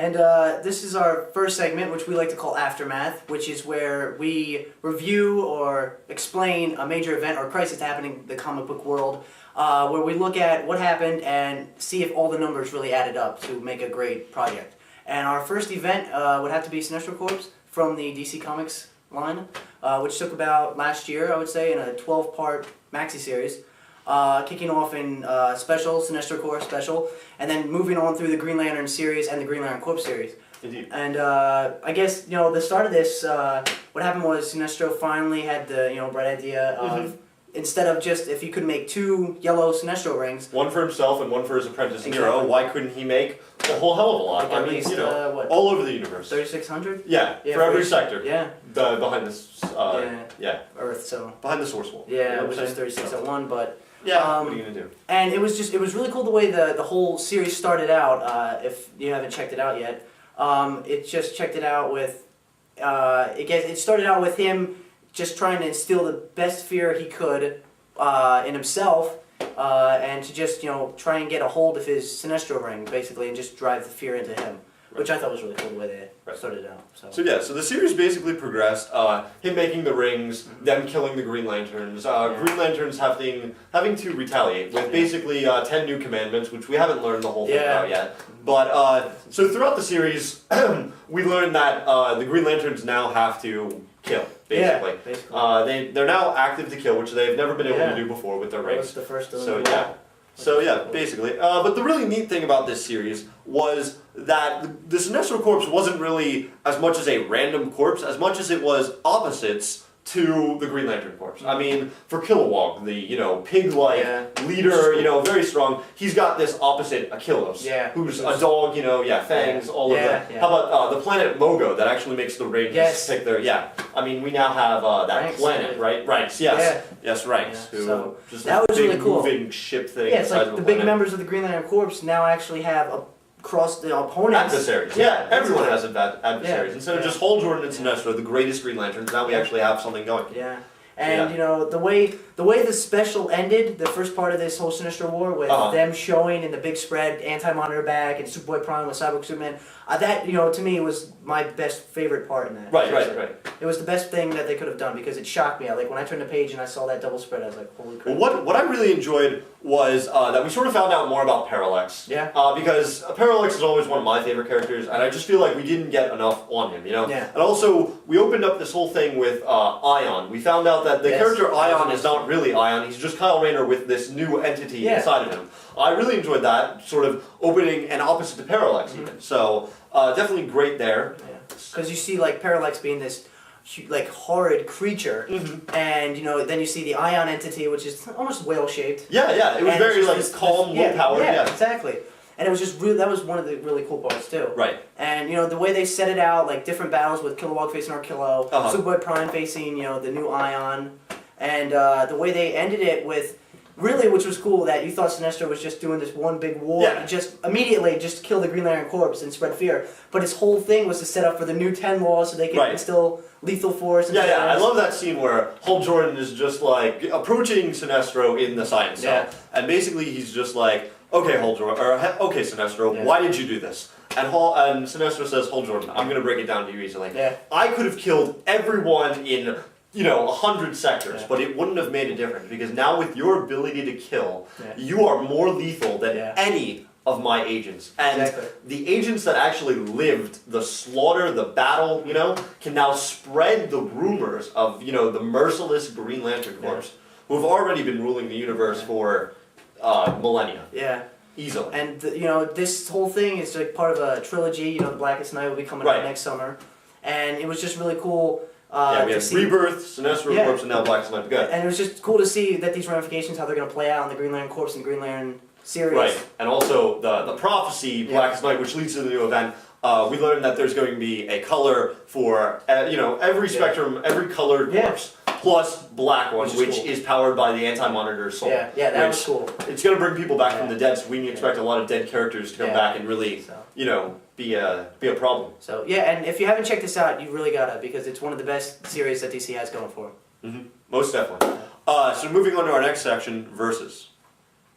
And this is our first segment, which we like to call Aftermath, which is where we review or explain a major event or crisis happening in the comic book world, where we look at what happened and see if all the numbers really added up to make a great project. And our first event would have to be Sinestro Corps from the DC Comics line, which took about last year, I would say, in a 12-part maxi series. Kicking off in special, Sinestro Corps special, and then moving on through the Green Lantern series and the Green Lantern Corps series. Indeed. And I guess, the start of this, what happened was Sinestro finally had the, bright idea of, instead of just, if he could make 2 yellow Sinestro rings. One for himself and one for his apprentice Exactly. Nero. Why couldn't he make a whole hell of a lot? Like at least, what? All over the universe. 3,600? Yeah, for every sector. Yeah. Behind this, Earth, so. behind the source wall. Yeah, which is 3601, but. Yeah, what are you going to do? And it was really cool the way the whole series started out, if you haven't checked it out yet. It just checked it out with, it started out with him just trying to instill the best fear he could in himself, and to just, try and get a hold of his Sinestro ring, basically, and just drive the fear into him. Right. Which I thought was really cool the way they started out. So the series basically progressed, him making the rings, them killing the Green Lanterns, Green Lanterns having to retaliate with basically 10 new commandments, which we haven't learned the whole thing about yet. But, so throughout the series, we learned that the Green Lanterns now have to kill, basically. Yeah, basically. They're now active to kill, which they've never been able to do before with their rings. That was the first Basically. But the really neat thing about this series was that the Sinestro Corps wasn't really as much as a random corpse, as much as it was opposites to the Green Lantern Corps. I mean, for Kilowog, the, pig-like leader, very strong, he's got this opposite Achilles, who's a dog, fangs, all of that. Yeah. How about the planet Mogo that actually makes the rings pick their, I mean, we now have that Ranks, planet, right? Ranks, yes. Yeah. Yes, Ranks. Yeah. Who, So, just that was big really cool. moving ship thing. Yeah, it's like the big planet. members of the Green Lantern Corps now actually have cross the opponents. Adversaries. Yeah, everyone has adversaries. Instead of just Hal Jordan and Sinestro, the greatest Green Lanterns, now we actually have something going. Yeah. And the way the special ended, the first part of this whole Sinestro War, with them showing in the big spread Anti-Monitor back and Superboy Prime with Cyborg Superman, that to me was my best favorite part in that. Right. It was the best thing that they could have done because it shocked me. Like when I turned the page and I saw that double spread, I was like, holy crap. Well, what I really enjoyed was that we sort of found out more about Parallax. Yeah. Because Parallax is always one of my favorite characters, and I just feel like we didn't get enough on him, Yeah. And also, we opened up this whole thing with Ion. We found out that the character Ion is not really Ion, he's just Kyle Rayner with this new entity inside of him. I really enjoyed that, sort of opening an opposite to Parallax even. So, definitely great there. Yeah. Because you see like Parallax being this horrid creature, and then you see the Ion entity, which is almost whale-shaped. Yeah, it was very calm, low-powered. Yeah, exactly. And it was just really, that was one of the really cool parts too. Right. And the way they set it out, like different battles with Kilowog facing Arquillo, Superboy Prime facing the new Ion, and the way they ended it with. Really, which was cool, that you thought Sinestro was just doing this one big war, just immediately just kill the Green Lantern Corps and spread fear. But his whole thing was to set up for the new 10 laws so they can instill lethal force. And I love that scene where Hal Jordan is just like approaching Sinestro in the science cell, and basically he's just like, okay, Hal Jordan, or okay, Sinestro, why did you do this? And Sinestro says, Hal Jordan, I'm going to break it down to you easily. I could have killed everyone in 100 sectors, but it wouldn't have made a difference because now with your ability to kill, you are more lethal than any of my agents. And the agents that actually lived the slaughter, the battle, can now spread the rumors of, the merciless Green Lantern Corps, who have already been ruling the universe for millennia. Yeah. Easily. And, this whole thing is like part of a trilogy. The Blackest Night will be coming out next summer. And it was just really cool. We have Rebirth, Sinestro Corps, and now Blackest Night. Good. And it was just cool to see that these ramifications, how they're going to play out in the Green Lantern Corps and Green Lantern series. Right, and also the Prophecy, Blackest Night, which leads to the new event. We learned that there's going to be a color for, every spectrum, every colored corpse, plus black one, which is powered by the Anti-Monitor soul. Yeah, that was cool. It's going to bring people back from the dead, so we can expect a lot of dead characters to come back and really, be a problem. So, and if you haven't checked this out, you really gotta, because it's one of the best series that DC has going for it. Most definitely. So moving on to our next section, Versus.